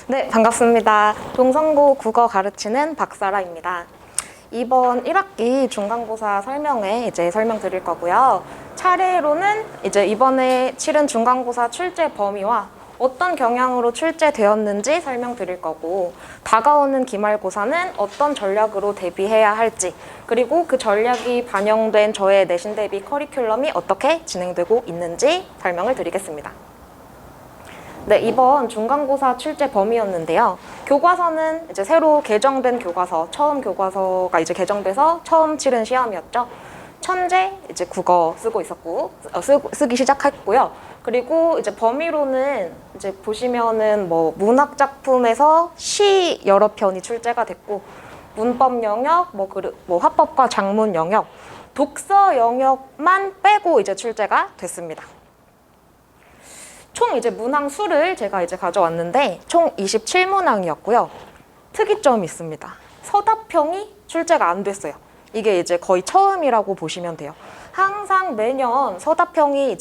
네, 반갑습니다. 동성고 국어 가르치는 박사라입니다. 이번 1학기 중간고사 설명회 설명드릴 거고요. 차례로는 이번에 치른 중간고사 출제 범위와 어떤 경향으로 출제되었는지 설명드릴 거고, 다가오는 기말고사는 어떤 전략으로 대비해야 할지, 그리고 그 전략이 반영된 저의 내신 대비 커리큘럼이 어떻게 진행되고 있는지 설명을 드리겠습니다. 네, 이번 중간고사 출제 범위였는데요. 교과서는 새로 개정된 교과서, 처음 교과서가 개정돼서 처음 치른 시험이었죠. 천재 국어 쓰고 있었고, 쓰기 시작했고요. 그리고 범위로는 보시면은 문학 작품에서 시 여러 편이 출제가 됐고, 문법 영역, 화법과 작문 영역, 독서 영역만 빼고 출제가 됐습니다. 총 문항 수를 제가 가져왔는데 총 27문항이었고요. 특이점이 있습니다. 서답형이 출제가 안 됐어요. 이게 거의 처음이라고 보시면 돼요. 항상 매년 서답형이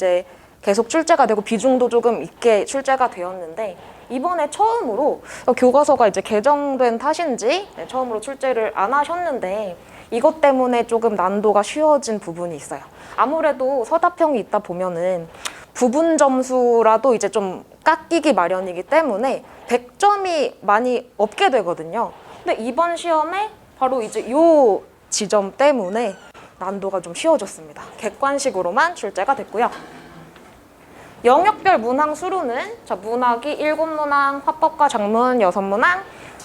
계속 출제가 되고 비중도 조금 있게 출제가 되었는데, 이번에 처음으로 교과서가 개정된 탓인지 처음으로 출제를 안 하셨는데, 이것 때문에 조금 난도가 쉬워진 부분이 있어요. 아무래도 서답형이 있다 보면은 부분 점수라도 좀 깎이기 마련이기 때문에 100점이 많이 없게 되거든요. 근데 이번 시험에 바로 이 지점 때문에 난도가 좀 쉬워졌습니다. 객관식으로만 출제가 됐고요. 영역별 문항 수로는 문학이 7문항, 화법과 작문 6문항,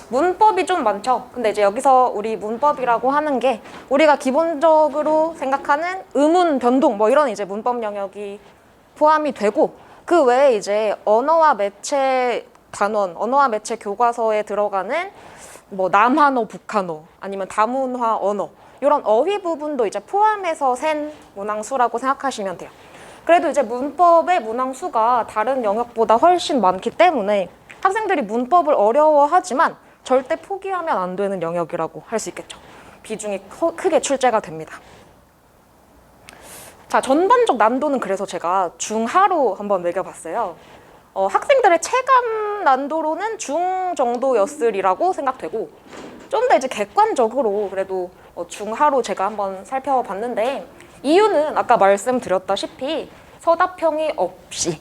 문법이 좀 많죠. 근데 여기서 우리 문법이라고 하는 게 우리가 기본적으로 생각하는 의문, 변동 이런 문법 영역이 포함이 되고, 그 외에 언어와 매체 단원, 언어와 매체 교과서에 들어가는 남한어, 북한어, 아니면 다문화 언어, 이런 어휘 부분도 포함해서 센 문항수라고 생각하시면 돼요. 그래도 문법의 문항수가 다른 영역보다 훨씬 많기 때문에 학생들이 문법을 어려워하지만 절대 포기하면 안 되는 영역이라고 할 수 있겠죠. 비중이 크게 출제가 됩니다. 자, 전반적 난도는 그래서 제가 중하로 한번 매겨봤어요. 학생들의 체감 난도로는 중 정도였으리라고 생각되고, 좀 더 객관적으로 그래도 중하로 제가 한번 살펴봤는데, 이유는 아까 말씀드렸다시피 서답형이 없이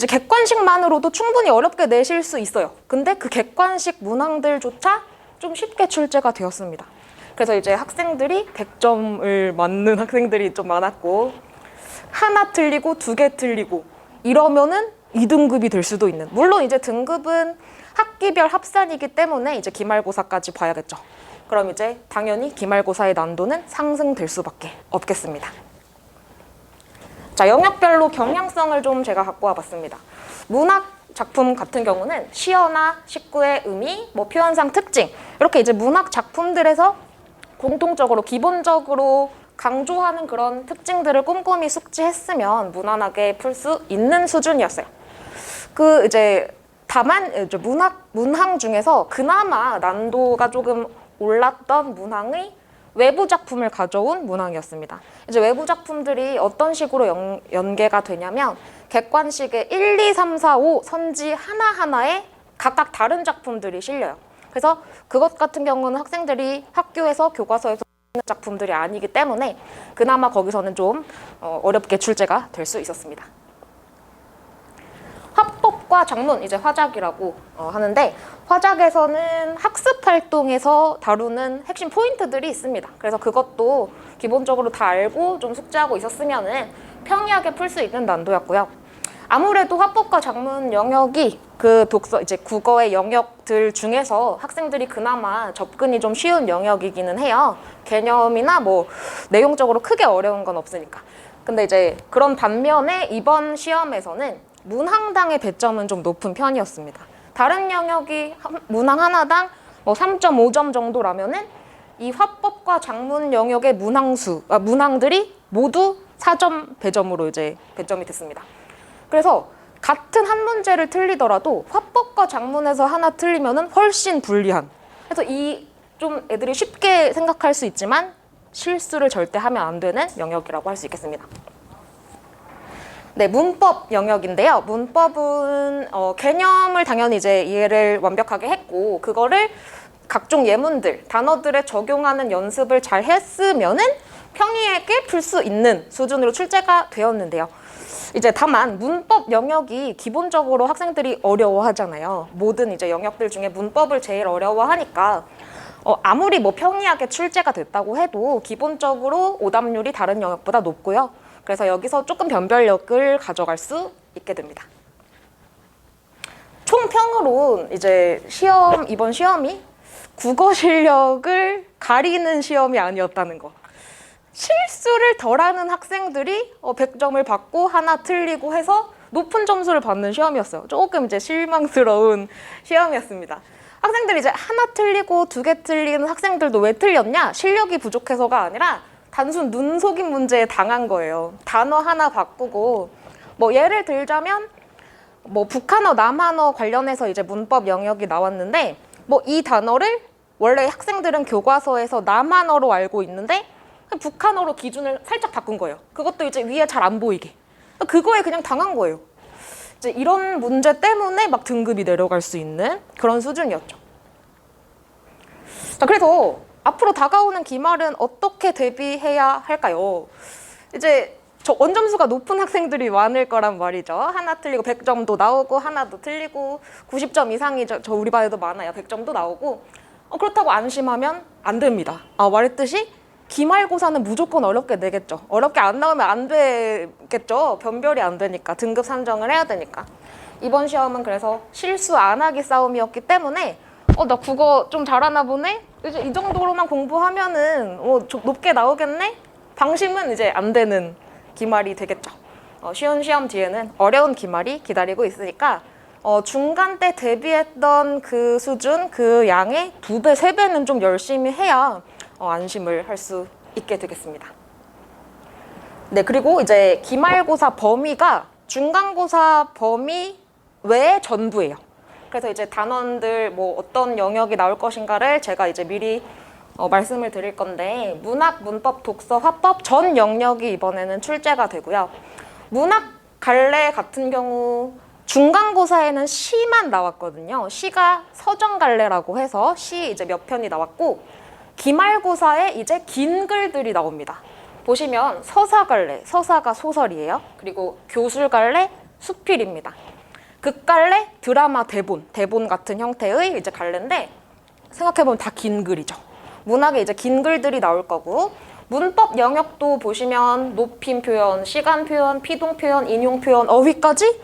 객관식만으로도 충분히 어렵게 내실 수 있어요. 근데 그 객관식 문항들조차 좀 쉽게 출제가 되었습니다. 그래서 학생들이 100점을 맞는 학생들이 좀 많았고, 하나 틀리고 2개 틀리고 이러면은 2등급이 될 수도 있는, 물론 등급은 학기별 합산이기 때문에 기말고사까지 봐야겠죠. 그럼 당연히 기말고사의 난도는 상승될 수밖에 없겠습니다. 자, 영역별로 경향성을 좀 제가 갖고 와봤습니다. 문학 작품 같은 경우는 시어나 식구의 의미, 표현상 특징, 이렇게 문학 작품들에서 공통적으로 기본적으로 강조하는 그런 특징들을 꼼꼼히 숙지했으면 무난하게 풀 수 있는 수준이었어요. 다만 문항 중에서 그나마 난도가 조금 올랐던 문항이 외부 작품을 가져온 문항이었습니다. 외부 작품들이 어떤 식으로 연계가 되냐면, 객관식의 1, 2, 3, 4, 5 선지 하나하나에 각각 다른 작품들이 실려요. 그래서 그것 같은 경우는 학생들이 학교에서 교과서에서 쓰는 작품들이 아니기 때문에 그나마 거기서는 좀 어렵게 출제가 될 수 있었습니다. 화법과 작문, 화작이라고 하는데, 화작에서는 학습 활동에서 다루는 핵심 포인트들이 있습니다. 그래서 그것도 기본적으로 다 알고 좀 숙지하고 있었으면은 평이하게 풀 수 있는 난도였고요. 아무래도 화법과 작문 영역이 그 국어의 영역들 중에서 학생들이 그나마 접근이 좀 쉬운 영역이기는 해요. 개념이나 내용적으로 크게 어려운 건 없으니까. 근데 그런 반면에 이번 시험에서는 문항당의 배점은 좀 높은 편이었습니다. 다른 영역이 문항 하나당 3.5점 정도라면은 이 화법과 작문 영역의 문항들이 모두 4점 배점으로 배점이 됐습니다. 그래서 같은 한 문제를 틀리더라도 화법과 작문에서 하나 틀리면은 훨씬 불리한. 그래서 좀 애들이 쉽게 생각할 수 있지만 실수를 절대 하면 안 되는 영역이라고 할 수 있겠습니다. 네, 문법 영역인데요. 문법은 개념을 당연히 이제 이해를 완벽하게 했고 그거를 각종 예문들, 단어들에 적용하는 연습을 잘 했으면은 평이하게 풀 수 있는 수준으로 출제가 되었는데요. 이제 다만 문법 영역이 기본적으로 학생들이 어려워하잖아요. 모든 이제 영역들 중에 문법을 제일 어려워하니까 아무리 뭐 평이하게 출제가 됐다고 해도 기본적으로 오답률이 다른 영역보다 높고요. 그래서 여기서 조금 변별력을 가져갈 수 있게 됩니다. 총평으로 이제 이번 시험이 국어 실력을 가리는 시험이 아니었다는 거. 실수를 덜하는 학생들이 100점을 받고 하나 틀리고 해서 높은 점수를 받는 시험이었어요. 조금 이제 실망스러운 시험이었습니다. 학생들이 이제 하나 틀리고 2개 틀리는 학생들도 왜 틀렸냐? 실력이 부족해서가 아니라 단순 눈속임 문제에 당한 거예요. 단어 하나 바꾸고 뭐 예를 들자면 뭐 북한어, 남한어 관련해서 이제 문법 영역이 나왔는데 뭐 이 단어를 원래 학생들은 교과서에서 남한어로 알고 있는데 북한어로 기준을 살짝 바꾼 거예요. 그것도 이제 위에 잘 안 보이게. 그거에 그냥 당한 거예요. 이제 이런 문제 때문에 막 등급이 내려갈 수 있는 그런 수준이었죠. 자, 그래서 앞으로 다가오는 기말은 어떻게 대비해야 할까요? 이제 저 원점수가 높은 학생들이 많을 거란 말이죠. 하나 틀리고 100점도 나오고 하나도 틀리고 90점 이상이 저 우리 반에도 많아요. 100점도 나오고 그렇다고 안심하면 안 됩니다. 말했듯이 기말고사는 무조건 어렵게 내겠죠. 어렵게 안 나오면 안 되겠죠. 변별이 안 되니까 등급 산정을 해야 되니까. 이번 시험은 그래서 실수 안 하기 싸움이었기 때문에 나 국어 좀 잘하나 보네? 이제 이 정도로만 공부하면은 좀 높게 나오겠네? 방심은 이제 안 되는 기말이 되겠죠. 쉬운 시험 뒤에는 어려운 기말이 기다리고 있으니까 중간 때 대비했던 그 수준, 그 양의 2배, 3배는 좀 열심히 해야 안심을 할 수 있게 되겠습니다. 네, 그리고 이제 기말고사 범위가 중간고사 범위 외의 전부예요. 그래서 이제 단원들 뭐 어떤 영역이 나올 것인가를 제가 이제 미리 말씀을 드릴 건데 문학, 문법, 독서, 화법 전 영역이 이번에는 출제가 되고요. 문학 갈래 같은 경우 중간고사에는 시만 나왔거든요. 시가 서정 갈래라고 해서 시 이제 몇 편이 나왔고 기말고사에 이제 긴 글들이 나옵니다. 보시면 서사 갈래, 서사가 소설이에요. 그리고 교술 갈래, 수필입니다. 극 갈래, 드라마, 대본 같은 형태의 이제 갈래인데 생각해보면 다 긴 글이죠. 문학에 이제 긴 글들이 나올 거고 문법 영역도 보시면 높임 표현, 시간 표현, 피동 표현, 인용 표현, 어휘까지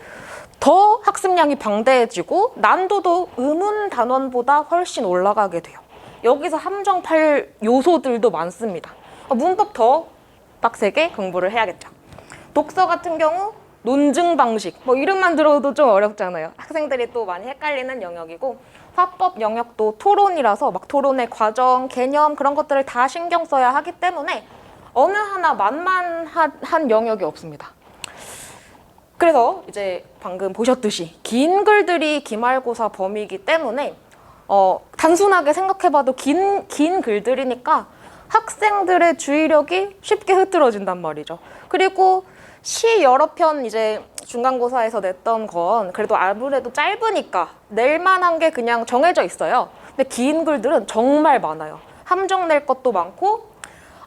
더 학습량이 방대해지고 난도도 의문 단원보다 훨씬 올라가게 돼요. 여기서 함정팔 요소들도 많습니다. 문법 더 빡세게 공부를 해야겠죠. 독서 같은 경우 논증 방식, 뭐 이름만 들어도 좀 어렵잖아요. 학생들이 또 많이 헷갈리는 영역이고 화법 영역도 토론이라서 막 토론의 과정, 개념 그런 것들을 다 신경 써야 하기 때문에 어느 하나 만만한 영역이 없습니다. 그래서 이제 방금 보셨듯이 긴 글들이 기말고사 범위이기 때문에 단순하게 생각해봐도 긴 글들이니까 학생들의 주의력이 쉽게 흐트러진단 말이죠. 그리고 시 여러 편 이제 중간고사에서 냈던 건 그래도 아무래도 짧으니까 낼 만한 게 그냥 정해져 있어요. 근데 긴 글들은 정말 많아요. 함정 낼 것도 많고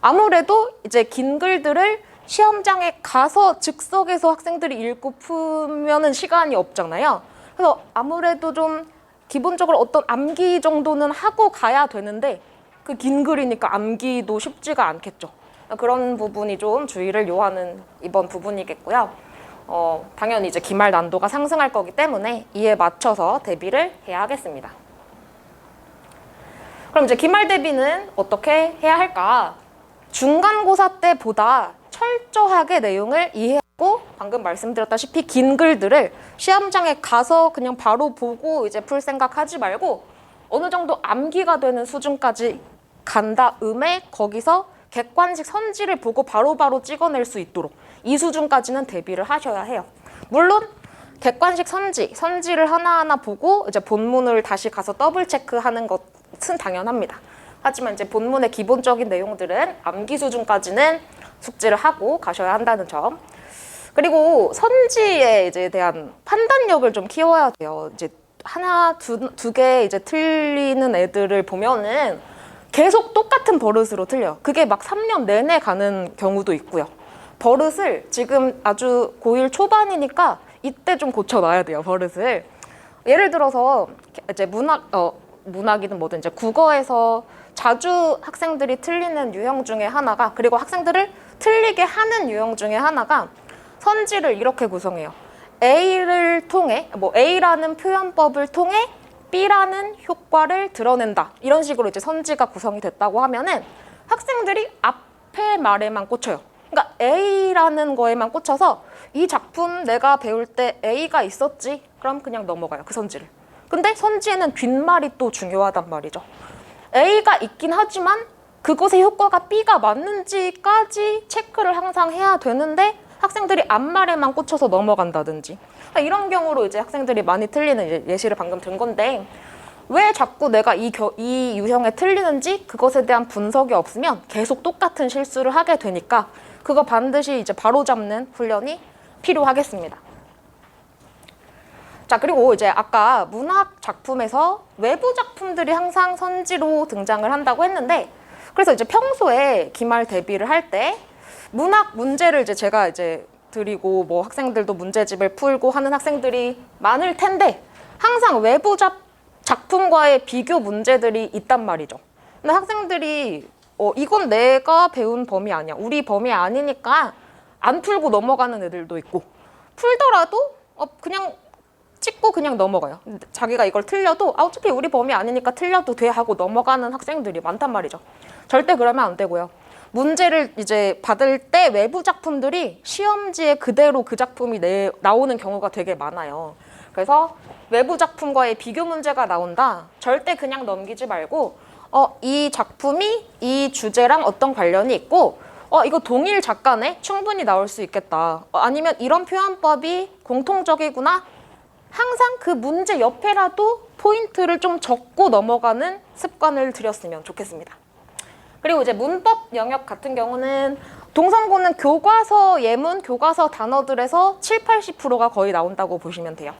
아무래도 이제 긴 글들을 시험장에 가서 즉석에서 학생들이 읽고 풀면은 시간이 없잖아요. 그래서 아무래도 좀 기본적으로 어떤 암기 정도는 하고 가야 되는데 그 긴 글이니까 암기도 쉽지가 않겠죠. 그런 부분이 좀 주의를 요하는 이번 부분이겠고요. 당연히 이제 기말 난도가 상승할 거기 때문에 이에 맞춰서 대비를 해야 하겠습니다. 그럼 이제 기말 대비는 어떻게 해야 할까? 중간고사 때보다 철저하게 내용을 이해하고 방금 말씀드렸다시피 긴 글들을 시험장에 가서 그냥 바로 보고 이제 풀 생각하지 말고 어느 정도 암기가 되는 수준까지 간 다음에 거기서 객관식 선지를 보고 바로바로 찍어낼 수 있도록 이 수준까지는 대비를 하셔야 해요. 물론 객관식 선지를 하나하나 보고 이제 본문을 다시 가서 더블 체크하는 것은 당연합니다. 하지만 이제 본문의 기본적인 내용들은 암기 수준까지는 숙지를 하고 가셔야 한다는 점. 그리고 선지에 이제 대한 판단력을 좀 키워야 돼요. 이제 하나, 두 개 이제 틀리는 애들을 보면은 계속 똑같은 버릇으로 틀려요. 그게 막 3년 내내 가는 경우도 있고요. 버릇을 지금 아주 고1 초반이니까 이때 좀 고쳐놔야 돼요, 버릇을. 예를 들어서 이제 문학이든 뭐든 이제 국어에서 자주 학생들이 틀리는 유형 중에 하나가, 그리고 학생들을 틀리게 하는 유형 중에 하나가 선지를 이렇게 구성해요. A를 통해, A라는 표현법을 통해 B라는 효과를 드러낸다. 이런 식으로 이제 선지가 구성이 됐다고 하면은 학생들이 앞에 말에만 꽂혀요. 그러니까 A라는 거에만 꽂혀서 이 작품 내가 배울 때 A가 있었지? 그럼 그냥 넘어가요, 그 선지를. 근데 선지에는 뒷말이 또 중요하단 말이죠. A가 있긴 하지만 그것의 효과가 B가 맞는지까지 체크를 항상 해야 되는데 학생들이 앞말에만 꽂혀서 넘어간다든지, 이런 경우로 이제 학생들이 많이 틀리는 예시를 방금 든 건데, 왜 자꾸 내가 이 유형에 틀리는지 그것에 대한 분석이 없으면 계속 똑같은 실수를 하게 되니까 그거 반드시 이제 바로잡는 훈련이 필요하겠습니다. 자, 그리고 이제 아까 문학 작품에서 외부 작품들이 항상 선지로 등장을 한다고 했는데, 그래서 이제 평소에 기말 대비를 할 때 문학 문제를 이제 제가 이제 드리고 뭐 학생들도 문제집을 풀고 하는 학생들이 많을 텐데 항상 외부 작품과의 비교 문제들이 있단 말이죠. 근데 학생들이 이건 내가 배운 범위 아니야, 우리 범위 아니니까 안 풀고 넘어가는 애들도 있고, 풀더라도 그냥 찍고 그냥 넘어가요. 자기가 이걸 틀려도 어차피 우리 범위 아니니까 틀려도 돼 하고 넘어가는 학생들이 많단 말이죠. 절대 그러면 안 되고요. 문제를 이제 받을 때 외부 작품들이 시험지에 그대로 그 작품이 나오는 경우가 되게 많아요. 그래서 외부 작품과의 비교 문제가 나온다. 절대 그냥 넘기지 말고 이 작품이 이 주제랑 어떤 관련이 있고 이거 동일 작가네? 충분히 나올 수 있겠다. 아니면 이런 표현법이 공통적이구나. 항상 그 문제 옆에라도 포인트를 좀 적고 넘어가는 습관을 들였으면 좋겠습니다. 그리고 이제 문법 영역 같은 경우는 동성고는 교과서 예문, 교과서 단어들에서 70~80%가 거의 나온다고 보시면 돼요.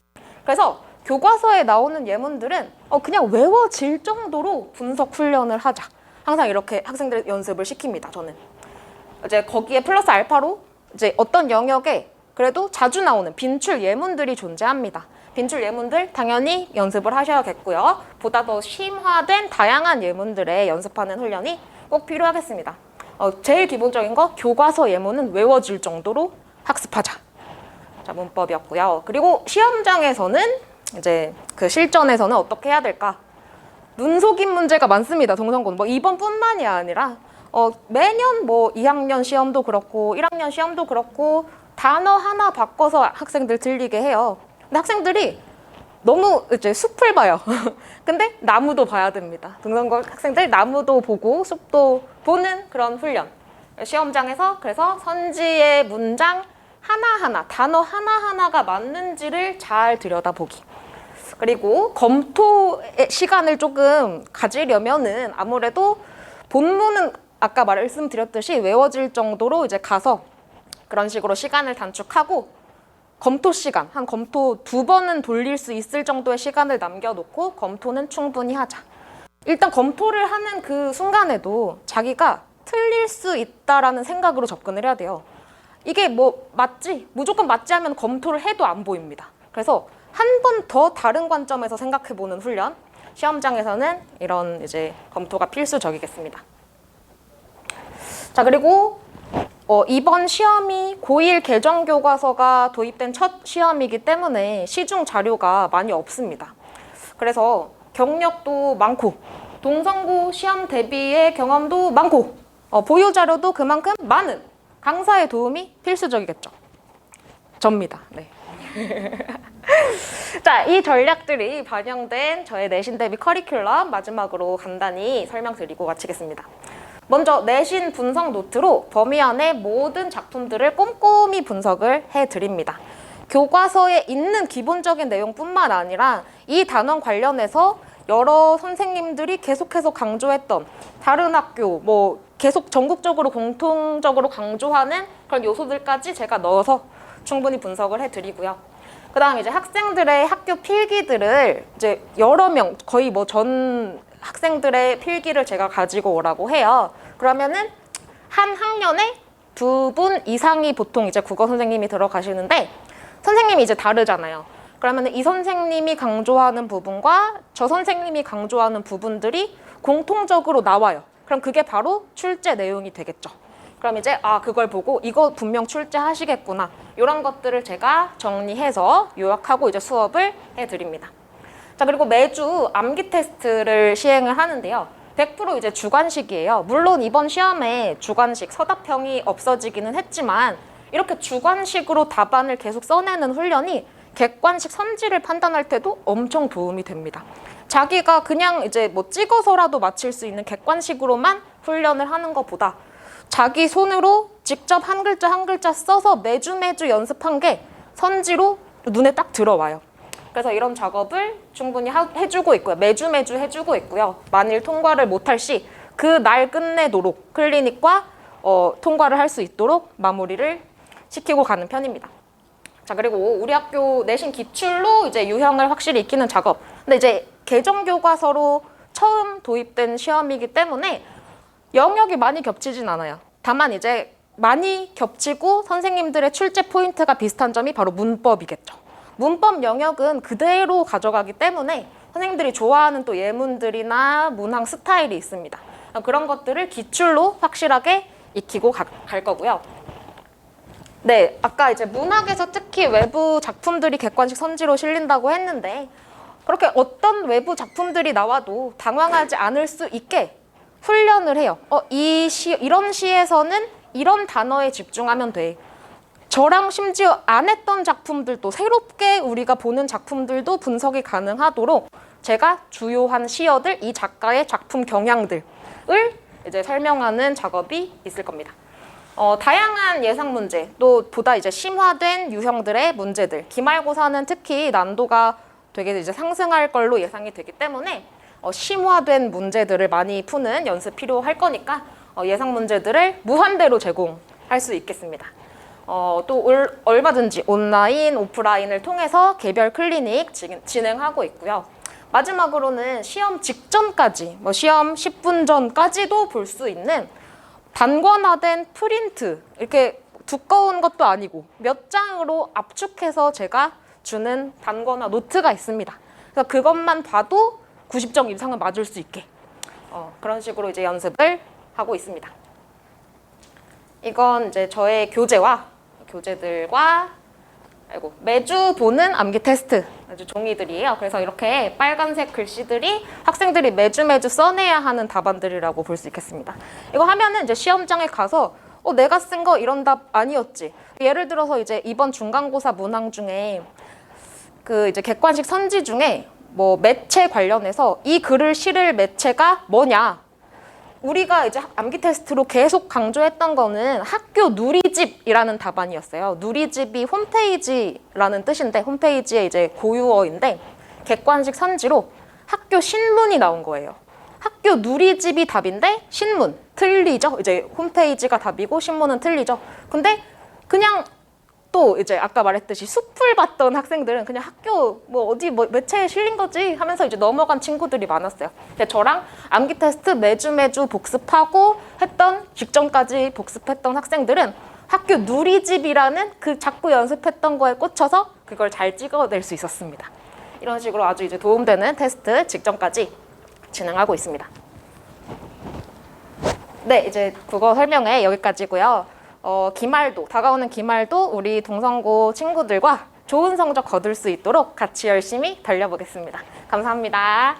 그래서 교과서에 나오는 예문들은 그냥 외워질 정도로 분석 훈련을 하자. 항상 이렇게 학생들 연습을 시킵니다, 저는. 이제 거기에 플러스 알파로 이제 어떤 영역에 그래도 자주 나오는 빈출 예문들이 존재합니다. 빈출 예문들 당연히 연습을 하셔야겠고요. 보다 더 심화된 다양한 예문들에 연습하는 훈련이 꼭 필요하겠습니다. 제일 기본적인 거 교과서 예문은 외워질 정도로 학습하자. 자, 문법이었고요. 그리고 시험장에서는 이제 그 실전에서는 어떻게 해야 될까? 눈속임 문제가 많습니다. 동성고는 뭐 이번뿐만이 아니라 매년 뭐 2학년 시험도 그렇고 1학년 시험도 그렇고 단어 하나 바꿔서 학생들 들리게 해요. 근데 학생들이 너무 이제 숲을 봐요. 근데 나무도 봐야 됩니다. 동성고 학생들 나무도 보고 숲도 보는 그런 훈련. 시험장에서 그래서 선지의 문장 하나하나, 단어 하나하나가 맞는지를 잘 들여다보기. 그리고 검토의 시간을 조금 가지려면은 아무래도 본문은 아까 말씀드렸듯이 외워질 정도로 이제 가서 그런 식으로 시간을 단축하고 검토 시간, 한 검토 2번은 돌릴 수 있을 정도의 시간을 남겨놓고 검토는 충분히 하자. 일단 검토를 하는 그 순간에도 자기가 틀릴 수 있다라는 생각으로 접근을 해야 돼요. 이게 뭐 맞지? 무조건 맞지 하면 검토를 해도 안 보입니다. 그래서 한 번 더 다른 관점에서 생각해보는 훈련, 시험장에서는 이런 이제 검토가 필수적이겠습니다. 자, 그리고 이번 시험이 고1 개정교과서가 도입된 첫 시험이기 때문에 시중 자료가 많이 없습니다. 그래서 경력도 많고 동성고 시험 대비의 경험도 많고 보유 자료도 그만큼 많은 강사의 도움이 필수적이겠죠. 접니다. 네. 자, 이 전략들이 반영된 저의 내신 대비 커리큘럼 마지막으로 간단히 설명드리고 마치겠습니다. 먼저 내신 분석 노트로 범위 안의 모든 작품들을 꼼꼼히 분석을 해드립니다. 교과서에 있는 기본적인 내용뿐만 아니라 이 단원 관련해서 여러 선생님들이 계속해서 강조했던 다른 학교, 뭐 계속 전국적으로 공통적으로 강조하는 그런 요소들까지 제가 넣어서 충분히 분석을 해드리고요. 그 다음 이제 학생들의 학교 필기들을 이제 여러 명, 거의 뭐 전 학생들의 필기를 제가 가지고 오라고 해요. 그러면은 한 학년에 2분 이상이 보통 이제 국어 선생님이 들어가시는데 선생님이 이제 다르잖아요. 그러면 이 선생님이 강조하는 부분과 저 선생님이 강조하는 부분들이 공통적으로 나와요. 그럼 그게 바로 출제 내용이 되겠죠. 그럼 이제 그걸 보고 이거 분명 출제하시겠구나. 이런 것들을 제가 정리해서 요약하고 이제 수업을 해드립니다. 자, 그리고 매주 암기 테스트를 시행을 하는데요. 100% 이제 주관식이에요. 물론 이번 시험에 주관식 서답형이 없어지기는 했지만 이렇게 주관식으로 답안을 계속 써내는 훈련이 객관식 선지를 판단할 때도 엄청 도움이 됩니다. 자기가 그냥 이제 뭐 찍어서라도 맞힐 수 있는 객관식으로만 훈련을 하는 것보다 자기 손으로 직접 한 글자 한 글자 써서 매주 연습한 게 선지로 눈에 딱 들어와요. 그래서 이런 작업을 충분히 해주고 있고요. 매주 해주고 있고요. 만일 통과를 못할 시 그 날 끝내도록 클리닉과 통과를 할 수 있도록 마무리를 시키고 가는 편입니다. 자, 그리고 우리 학교 내신 기출로 이제 유형을 확실히 익히는 작업. 근데 이제 개정교과서로 처음 도입된 시험이기 때문에 영역이 많이 겹치진 않아요. 다만 이제 많이 겹치고 선생님들의 출제 포인트가 비슷한 점이 바로 문법이겠죠. 문법 영역은 그대로 가져가기 때문에 선생님들이 좋아하는 또 예문들이나 문항 스타일이 있습니다. 그런 것들을 기출로 확실하게 익히고 갈 거고요. 네, 아까 이제 문학에서 특히 외부 작품들이 객관식 선지로 실린다고 했는데 그렇게 어떤 외부 작품들이 나와도 당황하지 않을 수 있게 훈련을 해요. 이런 시에서는 이런 단어에 집중하면 돼. 저랑 심지어 안 했던 작품들도 새롭게 우리가 보는 작품들도 분석이 가능하도록 제가 주요한 시어들, 이 작가의 작품 경향들을 이제 설명하는 작업이 있을 겁니다. 다양한 예상 문제, 또 보다 이제 심화된 유형들의 문제들, 기말고사는 특히 난도가 되게 이제 상승할 걸로 예상이 되기 때문에 심화된 문제들을 많이 푸는 연습 필요할 거니까 예상 문제들을 무한대로 제공할 수 있겠습니다. 또 얼마든지 온라인, 오프라인을 통해서 개별 클리닉 진행하고 있고요. 마지막으로는 시험 직전까지, 시험 10분 전까지도 볼 수 있는 단권화된 프린트, 이렇게 두꺼운 것도 아니고 몇 장으로 압축해서 제가 주는 단권화 노트가 있습니다. 그래서 그것만 봐도 90점 이상은 맞을 수 있게 그런 식으로 이제 연습을 하고 있습니다. 이건 이제 저의 교재들과 매주 보는 암기 테스트 종이들이에요. 그래서 이렇게 빨간색 글씨들이 학생들이 매주 써내야 하는 답안들이라고 볼 수 있겠습니다. 이거 하면은 이제 시험장에 가서 내가 쓴 거 이런 답 아니었지. 예를 들어서 이제 이번 중간고사 문항 중에 그 이제 객관식 선지 중에 뭐 매체 관련해서 이 글을 실을 매체가 뭐냐. 우리가 이제 암기 테스트로 계속 강조했던 거는 학교 누리집이라는 답안이었어요. 누리집이 홈페이지라는 뜻인데 홈페이지의 이제 고유어인데 객관식 선지로 학교 신문이 나온 거예요. 학교 누리집이 답인데 신문 틀리죠. 이제 홈페이지가 답이고 신문은 틀리죠. 근데 그냥 또 이제 아까 말했듯이 숲을 봤던 학생들은 그냥 학교 어디 매체에 실린 거지 하면서 이제 넘어간 친구들이 많았어요. 근데 저랑 암기 테스트 매주 복습하고 했던 직전까지 복습했던 학생들은 학교 누리집이라는 그 자꾸 연습했던 거에 꽂혀서 그걸 잘 찍어낼 수 있었습니다. 이런 식으로 아주 이제 도움되는 테스트 직전까지 진행하고 있습니다. 네, 이제 국어 설명회 여기까지고요. 다가오는 기말도 우리 동성고 친구들과 좋은 성적 거둘 수 있도록 같이 열심히 달려보겠습니다. 감사합니다.